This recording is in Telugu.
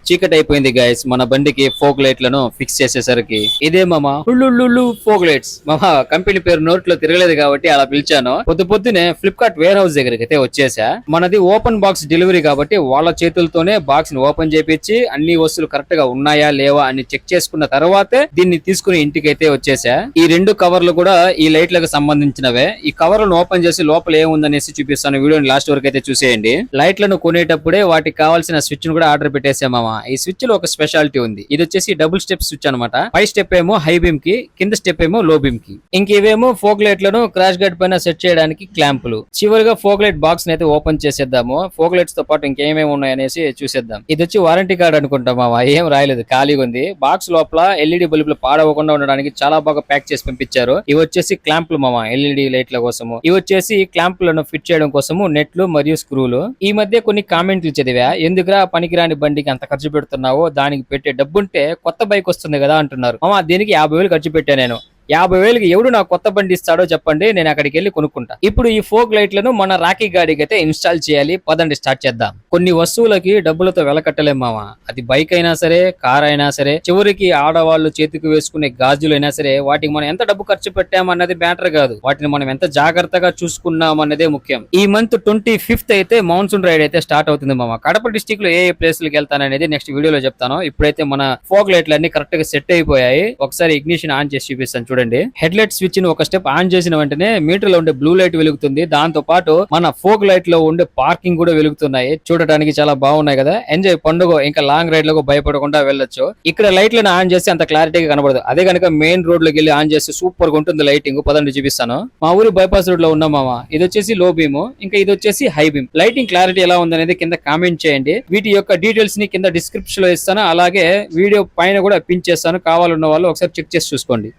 చీకటి అయిపోయింది గైస్ మన బండికి ఫోక్ లైట్లను ఫిక్స్ చేసేసరికి. ఇదే మామ హుల్లుళ్ళు ఫోక్ లైట్స్. మామ కంపెనీ పేరు నోట్లో తిరగలేదు కాబట్టి అలా పిలిచాను. పొద్దునే ఫ్లిప్కార్ట్ వేర్ హౌస్ దగ్గరికి అయితే వచ్చేసా. మనది ఓపెన్ బాక్స్ డెలివరీ కాబట్టి వాళ్ళ చేతులతోనే బాక్స్ ని ఓపెన్ చేపించి అన్ని వస్తువులు కరెక్ట్ గా ఉన్నాయా లేవా అని చెక్ చేసుకున్న తర్వాతే దీన్ని తీసుకుని ఇంటికి అయితే వచ్చేసా. ఈ రెండు కవర్లు కూడా ఈ లైట్లకు సంబంధించినవే. ఈ కవర్లను ఓపెన్ చేసి లోపల ఏముందనేసి చూపిస్తాను. వీడియోని లాస్ట్ వరకు అయితే చూసేయండి. లైట్లను కొనేటప్పుడే వాటికి కావాల్సిన స్విచ్ ను కూడా ఆర్డర్ పెట్టేసామా. ఈ స్విచ్ లో ఒక స్పెషాలిటీ ఉంది. ఇది వచ్చేసి డబుల్ స్టెప్ స్విచ్ అనమాట. పై స్టెప్ ఏమో హై బీమ్ కి, కింద స్టెప్ ఏమో లో బీమ్ కి. ఇంకేమో ఫోక్ లైట్లను క్రాష్ గార్డ్ పైన సెట్ చేయడానికి క్లాంపులు. చివరిగా ఫోక్ లైట్ బాక్స్ ని అయితే ఓపెన్ చేసేద్దాము. ఫోక్ లైట్స్ తో పాటు ఇంకేమేమి ఉన్నాయనేసి చూసేద్దాం. ఇది వచ్చి వారంటీ కార్డ్ అనుకుంటామా, ఏం రాయలేదు, ఖాళీగా ఉంది. బాక్స్ లోపల ఎల్ఈడి బల్బులు పాడవకుండా ఉండడానికి చాలా బాగా ప్యాక్ చేసి పంపించారు. ఇవి వచ్చేసి క్లాంపులు మామ, ఎల్ఈడి లైట్ల కోసము. ఇవి వచ్చేసి క్లాంపులను ఫిట్ చేయడం కోసము నెట్లు మరియు స్క్రూలు. ఈ మధ్య కొన్ని కామెంట్లు చదివా, ఎందుకురా పనికిరాని బండికి అంత ఖర్చు పెడుతున్నావో, దానికి పెట్టే డబ్బుంటే కొత్త బైక్ వస్తుంది కదా అంటున్నారు. మామ దీనికి 50,000 ఖర్చు పెట్టా నేను. 50,000కి ఎవడు నాకు కొత్త బండి ఇస్తాడో చెప్పండి, నేను అక్కడికి వెళ్ళి కొనుక్కుంటా. ఇప్పుడు ఈ ఫోక్ లైట్లను మన రాకీ గాడికి అయితే ఇన్స్టాల్ చేయాలి. పదండి స్టార్ట్ చేద్దాం. కొన్ని వస్తువులకి డబ్బులతో వెలకట్టలేం మామ. అది బైక్ అయినా సరే, కార్ అయినా సరే, చివరికి ఆడవాళ్ళు చేతికి వేసుకునే గాజులైనా సరే, వాటికి మనం ఎంత డబ్బు ఖర్చు పెట్టామన్నది మ్యాటర్ కాదు, వాటిని మనం ఎంత జాగ్రత్తగా చూసుకున్నాం అన్నదే ముఖ్యం. ఈ మంత్ 25th అయితే మాన్సూన్ రైడ్ అయితే స్టార్ట్ అవుతుంది మామ. కడప డిస్టిక్ లో ఏ ప్లేస్లకు వెళ్తాననేది నెక్స్ట్ వీడియోలో చెప్తాను. ఇప్పుడైతే మన ఫోక్ లైట్లు అన్ని కరెక్ట్ గా సెట్ అయిపోయాయి. ఒకసారి ఇగ్నిషన్ ఆన్ చేసి చూపిస్తాను చూడండి. హెడ్ లైట్ స్విచ్ ని ఒక స్టెప్ ఆన్ చేసిన వెంటనే మీటర్ లో ఉండే బ్లూ లైట్ వెలుగుతుంది. దాంతో పాటు మన ఫోక్ లైట్ లో ఉండే పార్కింగ్ కూడా వెలుగుతున్నాయి. చూడటానికి చాలా బాగున్నాయి కదా. ఎంజాయ్, పండుగ, ఇంకా లాంగ్ రైడ్ లకు భయపడకుండా వెళ్ళొచ్చు. ఇక్కడ లైట్లను ఆన్ చేసి అంత క్లారిటీగా కనబడదు. అదే కనుక మెయిన్ రోడ్ లోకి వెళ్ళి ఆన్ చేస్తే సూపర్ గా ఉంటుంది లైటింగ్. పదండి చూపిస్తాను. మా ఊరి బైపాస్ రోడ్ లో ఉన్నాం మామ. ఇది వచ్చేసి లో బీమ్, ఇంకా ఇది వచ్చేసి హై బీమ్. లైటింగ్ క్లారిటీ ఎలా ఉందనేది కింద కామెంట్ చేయండి. వీటి యొక్క డీటెయిల్స్ ని కింద డిస్క్రిప్షన్ లో ఇస్తాను. అలాగే వీడియో పైన కూడా పిన్ చేస్తాను. కావాలన్న వాళ్ళు ఒకసారి చెక్ చేసి చూసుకోండి.